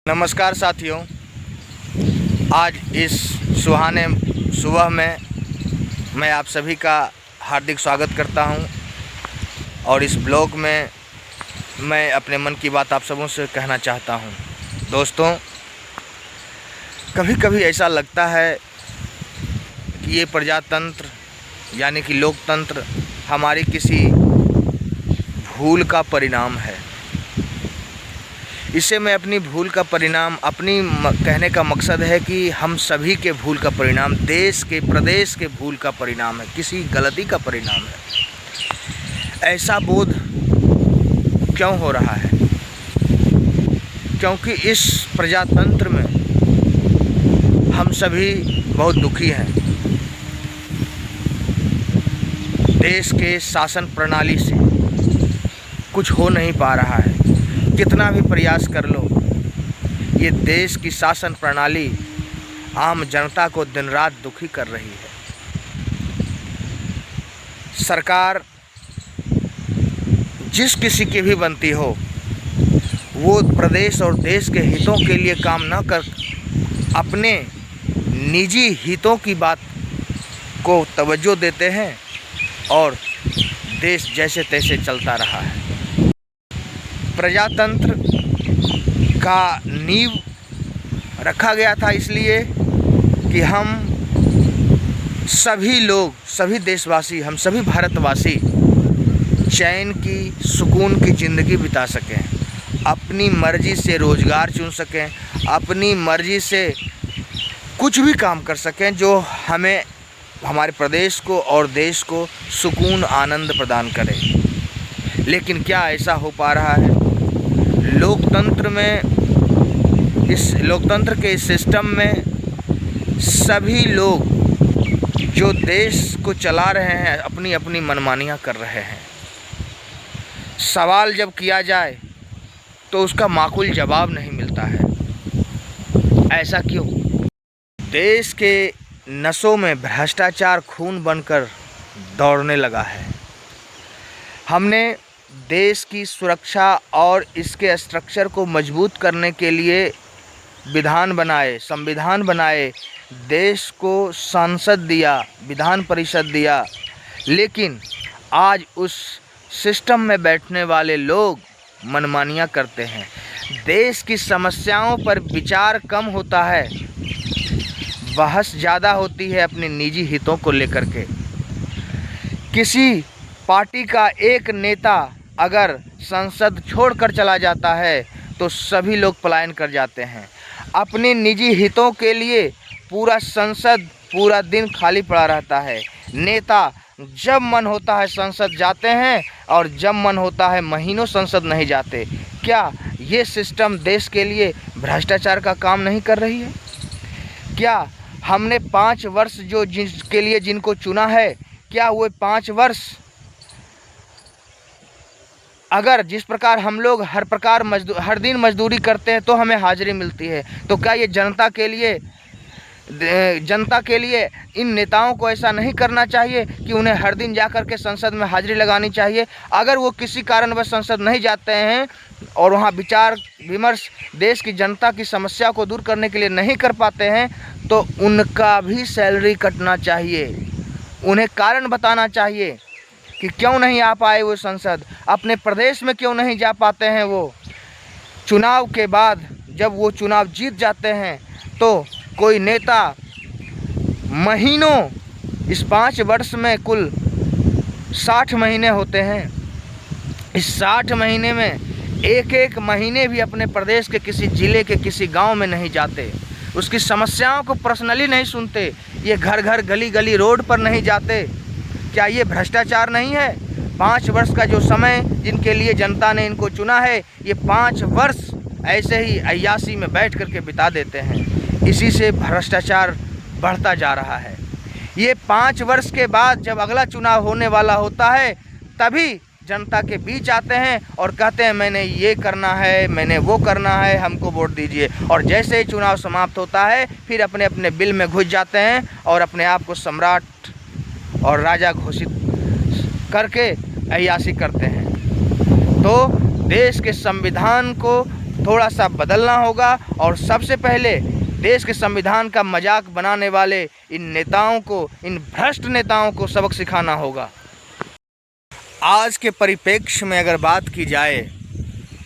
नमस्कार साथियों, आज इस सुहाने सुबह में मैं आप सभी का हार्दिक स्वागत करता हूं और इस ब्लॉग में मैं अपने मन की बात आप सबों से कहना चाहता हूं। दोस्तों, कभी कभी ऐसा लगता है कि ये प्रजातंत्र यानी कि लोकतंत्र हमारी किसी भूल का परिणाम है। इसे मैं अपनी भूल का परिणाम कहने का मकसद है कि हम सभी के भूल का परिणाम, देश के प्रदेश के भूल का परिणाम है, किसी गलती का परिणाम है। ऐसा बोध क्यों हो रहा है? क्योंकि इस प्रजातंत्र में हम सभी बहुत दुखी हैं। देश के शासन प्रणाली से कुछ हो नहीं पा रहा है। कितना भी प्रयास कर लो, ये देश की शासन प्रणाली आम जनता को दिन रात दुखी कर रही है। सरकार जिस किसी की भी बनती हो, वो प्रदेश और देश के हितों के लिए काम न कर अपने निजी हितों की बात को तवज्जो देते हैं और देश जैसे तैसे चलता रहा है। प्रजातंत्र का नींव रखा गया था इसलिए कि हम सभी लोग, सभी देशवासी, हम सभी भारतवासी चैन की, सुकून की ज़िंदगी बिता सकें, अपनी मर्ज़ी से रोज़गार चुन सकें, अपनी मर्ज़ी से कुछ भी काम कर सकें जो हमें, हमारे प्रदेश को और देश को सुकून, आनंद प्रदान करे। लेकिन क्या ऐसा हो पा रहा है? लोकतंत्र में, इस लोकतंत्र के इस सिस्टम में सभी लोग जो देश को चला रहे हैं अपनी अपनी मनमानियां कर रहे हैं। सवाल जब किया जाए तो उसका माकूल जवाब नहीं मिलता है। ऐसा क्यों? देश के नसों में भ्रष्टाचार खून बनकर दौड़ने लगा है। हमने देश की सुरक्षा और इसके स्ट्रक्चर को मजबूत करने के लिए विधान बनाए, संविधान बनाए, देश को संसद दिया, विधान परिषद दिया, लेकिन आज उस सिस्टम में बैठने वाले लोग मनमानियां करते हैं। देश की समस्याओं पर विचार कम होता है, बहस ज़्यादा होती है अपने निजी हितों को लेकर के। किसी पार्टी का एक नेता अगर संसद छोड़कर चला जाता है तो सभी लोग पलायन कर जाते हैं। अपने निजी हितों के लिए पूरा संसद पूरा दिन खाली पड़ा रहता है। नेता जब मन होता है संसद जाते हैं और जब मन होता है महीनों संसद नहीं जाते। क्या ये सिस्टम देश के लिए भ्रष्टाचार का काम नहीं कर रही है? क्या हमने 5 वर्ष जो जिसके लिए जिनको चुना है, क्या वो 5 वर्ष अगर जिस प्रकार हम लोग हर दिन मजदूरी करते हैं तो हमें हाजिरी मिलती है, तो क्या ये जनता के लिए इन नेताओं को ऐसा नहीं करना चाहिए कि उन्हें हर दिन जाकर के संसद में हाजिरी लगानी चाहिए? अगर वो किसी कारणवश संसद नहीं जाते हैं और वहाँ विचार विमर्श देश की जनता की समस्या को दूर करने के लिए नहीं कर पाते हैं, तो उनका भी सैलरी कटना चाहिए। उन्हें कारण बताना चाहिए कि क्यों नहीं आ पाए वो संसद, अपने प्रदेश में क्यों नहीं जा पाते हैं। वो चुनाव के बाद जब वो चुनाव जीत जाते हैं तो कोई नेता महीनों, इस 5 वर्ष में कुल 60 महीने होते हैं, इस 60 महीने में एक महीने भी अपने प्रदेश के किसी ज़िले के किसी गांव में नहीं जाते, उसकी समस्याओं को पर्सनली नहीं सुनते, ये घर घर गली गली रोड पर नहीं जाते। क्या ये भ्रष्टाचार नहीं है? 5 वर्ष का जो समय जिनके लिए जनता ने इनको चुना है, ये 5 वर्ष ऐसे ही अय्याशी में बैठ करके बिता देते हैं। इसी से भ्रष्टाचार बढ़ता जा रहा है। ये 5 वर्ष के बाद जब अगला चुनाव होने वाला होता है, तभी जनता के बीच आते हैं और कहते हैं मैंने ये करना है, मैंने वो करना है, हमको वोट दीजिए। और जैसे ही चुनाव समाप्त होता है फिर अपने अपने बिल में घुस जाते हैं और अपने आप को सम्राट और राजा घोषित करके अय्याशी करते हैं। तो देश के संविधान को थोड़ा सा बदलना होगा और सबसे पहले देश के संविधान का मजाक बनाने वाले इन नेताओं को, इन भ्रष्ट नेताओं को सबक सिखाना होगा। आज के परिप्रेक्ष्य में अगर बात की जाए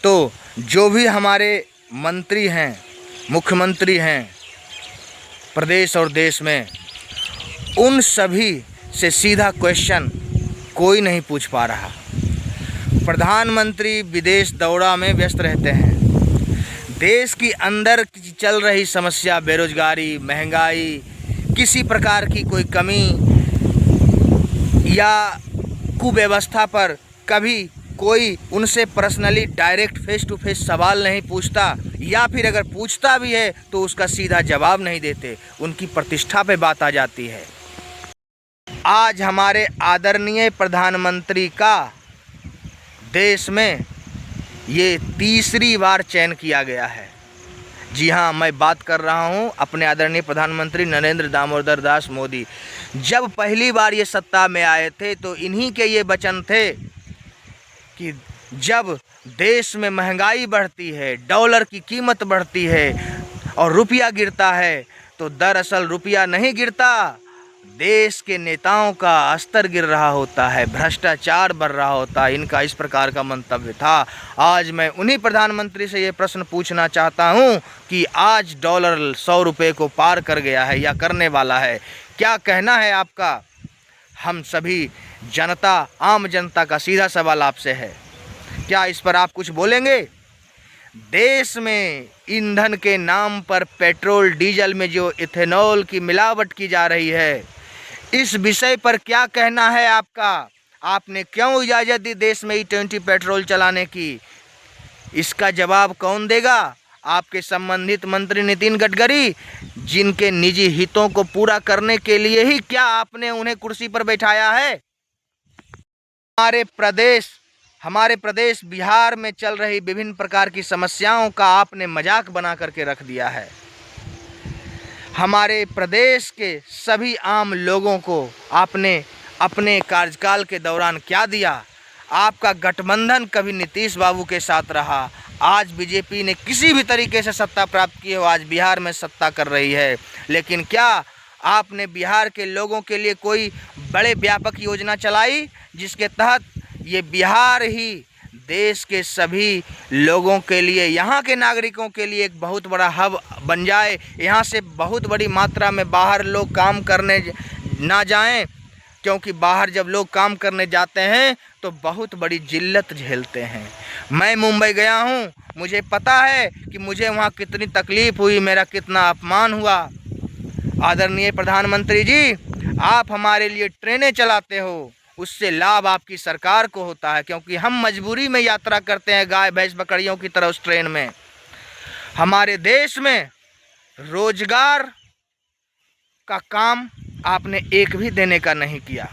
तो जो भी हमारे मंत्री हैं, मुख्यमंत्री हैं प्रदेश और देश में, उन सभी से सीधा क्वेश्चन कोई नहीं पूछ पा रहा। प्रधानमंत्री विदेश दौरा में व्यस्त रहते हैं। देश की अंदर चल रही समस्या, बेरोजगारी, महंगाई, किसी प्रकार की कोई कमी या कुव्यवस्था पर कभी कोई उनसे personally direct face to face सवाल नहीं पूछता, या फिर अगर पूछता भी है तो उसका सीधा जवाब नहीं देते। उनकी प्रतिष्ठा पे बात आ जाती है। आज हमारे आदरणीय प्रधानमंत्री का देश में ये तीसरी बार चयन किया गया है। जी हाँ, मैं बात कर रहा हूँ अपने आदरणीय प्रधानमंत्री नरेंद्र दामोदर दास मोदी। जब पहली बार ये सत्ता में आए थे तो इन्हीं के ये वचन थे कि जब देश में महंगाई बढ़ती है, डॉलर की कीमत बढ़ती है और रुपया गिरता है, तो दरअसल रुपया नहीं गिरता, देश के नेताओं का स्तर गिर रहा होता है, भ्रष्टाचार बढ़ रहा होता है। इनका इस प्रकार का मंतव्य था। आज मैं उन्हीं प्रधानमंत्री से ये प्रश्न पूछना चाहता हूँ कि आज डॉलर 100 रुपये को पार कर गया है या करने वाला है, क्या कहना है आपका? हम सभी जनता, आम जनता का सीधा सवाल आपसे है, क्या इस पर आप कुछ बोलेंगे? देश में ईंधन के नाम पर पेट्रोल डीजल में जो इथेनॉल की मिलावट की जा रही है, इस विषय पर क्या कहना है आपका? आपने क्यों इजाज़त दी देश में E20 पेट्रोल चलाने की? इसका जवाब कौन देगा? आपके संबंधित मंत्री नितिन गडकरी, जिनके निजी हितों को पूरा करने के लिए ही क्या आपने उन्हें कुर्सी पर बैठाया है? हमारे प्रदेश बिहार में चल रही विभिन्न प्रकार की समस्याओं का आपने मजाक बना करके रख दिया है। हमारे प्रदेश के सभी आम लोगों को आपने अपने कार्यकाल के दौरान क्या दिया? आपका गठबंधन कभी नीतीश बाबू के साथ रहा, आज बीजेपी ने किसी भी तरीके से सत्ता प्राप्त की हो, आज बिहार में सत्ता कर रही है, लेकिन क्या आपने बिहार के लोगों के लिए कोई बड़े व्यापक योजना चलाई जिसके तहत ये बिहार ही देश के सभी लोगों के लिए, यहाँ के नागरिकों के लिए एक बहुत बड़ा हब बन जाए? यहाँ से बहुत बड़ी मात्रा में बाहर लोग काम करने ना जाएं, क्योंकि बाहर जब लोग काम करने जाते हैं तो बहुत बड़ी जिल्लत झेलते हैं। मैं मुंबई गया हूँ, मुझे पता है कि मुझे वहाँ कितनी तकलीफ़ हुई, मेरा कितना अपमान हुआ। आदरणीय प्रधानमंत्री जी, आप हमारे लिए ट्रेनें चलाते हो, उससे लाभ आपकी सरकार को होता है, क्योंकि हम मजबूरी में यात्रा करते हैं गाय भैंस बकरियों की तरह उस ट्रेन में। हमारे देश में रोजगार का काम आपने एक भी देने का नहीं किया,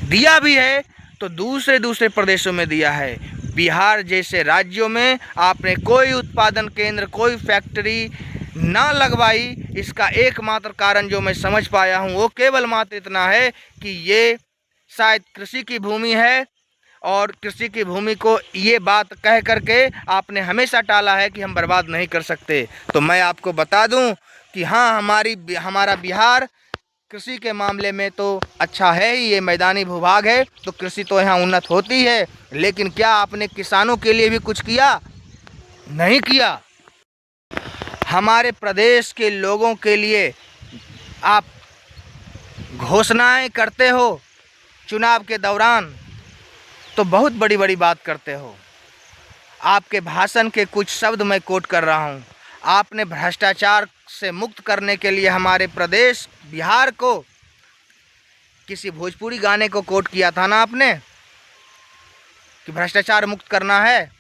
दिया भी है तो दूसरे प्रदेशों में दिया है। बिहार जैसे राज्यों में आपने कोई उत्पादन केंद्र, कोई फैक्ट्री ना लगवाई। इसका एकमात्र कारण जो मैं समझ पाया हूँ वो केवल मात्र इतना है कि ये शायद कृषि की भूमि है और कृषि की भूमि को ये बात कह करके आपने हमेशा टाला है कि हम बर्बाद नहीं कर सकते। तो मैं आपको बता दूं कि हाँ, हमारा बिहार कृषि के मामले में तो अच्छा है ही, ये मैदानी भूभाग है तो कृषि तो यहाँ उन्नत होती है, लेकिन क्या आपने किसानों के लिए भी कुछ किया? नहीं किया। हमारे प्रदेश के लोगों के लिए आप घोषणाएं करते हो चुनाव के दौरान, तो बहुत बड़ी बड़ी बात करते हो। आपके भाषण के कुछ शब्द मैं कोट कर रहा हूँ। आपने भ्रष्टाचार से मुक्त करने के लिए हमारे प्रदेश बिहार को किसी भोजपुरी गाने को कोट किया था ना आपने, कि भ्रष्टाचार मुक्त करना है।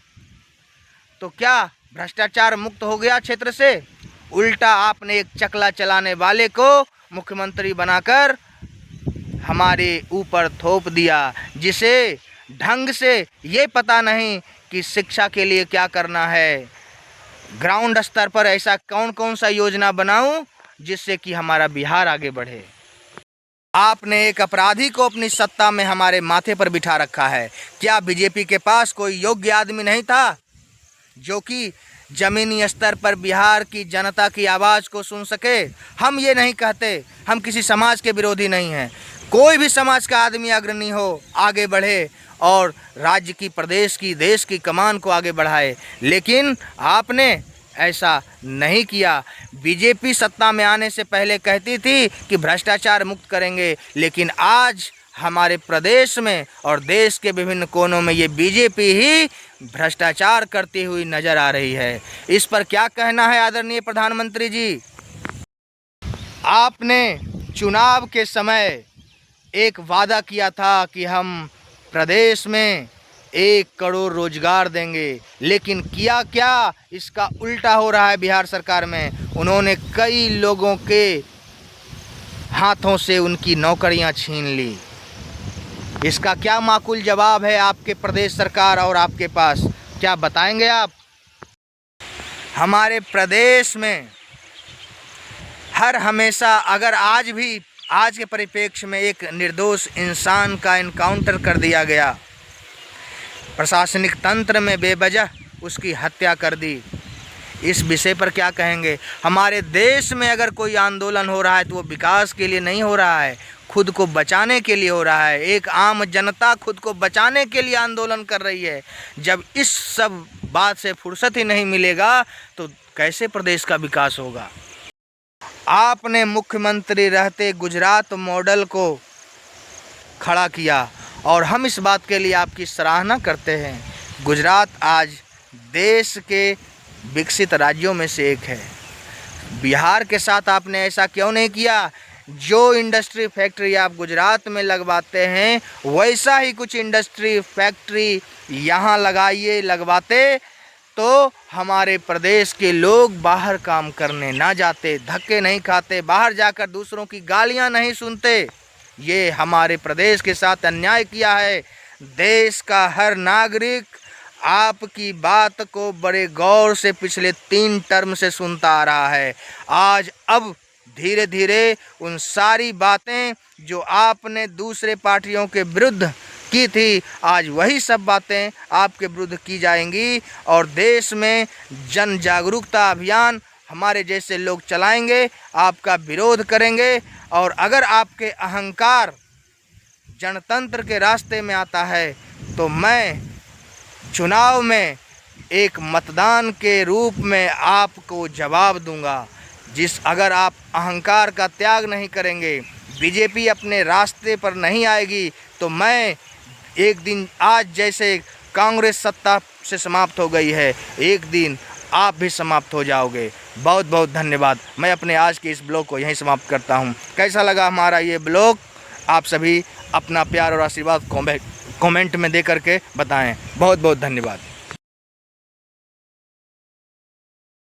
तो क्या भ्रष्टाचार मुक्त हो गया क्षेत्र से? उल्टा आपने एक चकला चलाने वाले को मुख्यमंत्री बनाकर हमारे ऊपर थोप दिया, जिसे ढंग से ये पता नहीं कि शिक्षा के लिए क्या करना है, ग्राउंड स्तर पर ऐसा कौन सा योजना बनाऊं जिससे कि हमारा बिहार आगे बढ़े। आपने एक अपराधी को अपनी सत्ता में हमारे माथे पर बिठा रखा है। क्या बीजेपी के पास कोई योग्य आदमी नहीं था जो कि ज़मीनी स्तर पर बिहार की जनता की आवाज़ को सुन सके। हम ये नहीं कहते, हम किसी समाज के विरोधी नहीं हैं। कोई भी समाज का आदमी अग्रणी हो, आगे बढ़े और राज्य की, प्रदेश की, देश की कमान को आगे बढ़ाए, लेकिन आपने ऐसा नहीं किया। बीजेपी सत्ता में आने से पहले कहती थी कि भ्रष्टाचार मुक्त करेंगे, लेकिन आज हमारे प्रदेश में और देश के विभिन्न कोनों में ये बीजेपी ही भ्रष्टाचार करती हुई नज़र आ रही है। इस पर क्या कहना है आदरणीय प्रधानमंत्री जी? आपने चुनाव के समय एक वादा किया था कि हम प्रदेश में 1 करोड़ रोजगार देंगे, लेकिन किया क्या? इसका उल्टा हो रहा है बिहार सरकार में। उन्होंने कई लोगों के हाथों से उनकी नौकरियां छीन ली। इसका क्या माकूल जवाब है आपके प्रदेश सरकार और आपके पास? क्या बताएंगे आप? हमारे प्रदेश में हर हमेशा, अगर आज भी, आज के परिप्रेक्ष्य में एक निर्दोष इंसान का एनकाउंटर कर दिया गया, प्रशासनिक तंत्र में बेवजह उसकी हत्या कर दी, इस विषय पर क्या कहेंगे? हमारे देश में अगर कोई आंदोलन हो रहा है तो वो विकास के लिए नहीं हो रहा है, खुद को बचाने के लिए हो रहा है। एक आम जनता खुद को बचाने के लिए आंदोलन कर रही है। जब इस सब बात से फुर्सत ही नहीं मिलेगा तो कैसे प्रदेश का विकास होगा? आपने मुख्यमंत्री रहते गुजरात मॉडल को खड़ा किया और हम इस बात के लिए आपकी सराहना करते हैं। गुजरात आज देश के विकसित राज्यों में से एक है। बिहार के साथ आपने ऐसा क्यों नहीं किया? जो इंडस्ट्री फैक्ट्री आप गुजरात में लगवाते हैं, वैसा ही कुछ इंडस्ट्री फैक्ट्री यहाँ लगवाते तो हमारे प्रदेश के लोग बाहर काम करने ना जाते, धक्के नहीं खाते, बाहर जाकर दूसरों की गालियाँ नहीं सुनते। ये हमारे प्रदेश के साथ अन्याय किया है। देश का हर नागरिक आपकी बात को बड़े गौर से पिछले 3 टर्म से सुनता आ रहा है। आज अब धीरे धीरे उन सारी बातें जो आपने दूसरे पार्टियों के विरुद्ध की थी, आज वही सब बातें आपके विरुद्ध की जाएंगी और देश में जन जागरूकता अभियान हमारे जैसे लोग चलाएंगे, आपका विरोध करेंगे। और अगर आपके अहंकार जनतंत्र के रास्ते में आता है तो मैं चुनाव में एक मतदान के रूप में आपको जवाब दूंगा। अगर आप अहंकार का त्याग नहीं करेंगे, बीजेपी अपने रास्ते पर नहीं आएगी, तो मैं एक दिन, आज जैसे कांग्रेस सत्ता से समाप्त हो गई है, एक दिन आप भी समाप्त हो जाओगे। बहुत बहुत धन्यवाद। मैं अपने आज के इस ब्लॉग को यहीं समाप्त करता हूं। कैसा लगा हमारा ये ब्लॉग? आप सभी अपना प्यार और आशीर्वाद कमेंट में दे करके बताएं। बहुत बहुत धन्यवाद।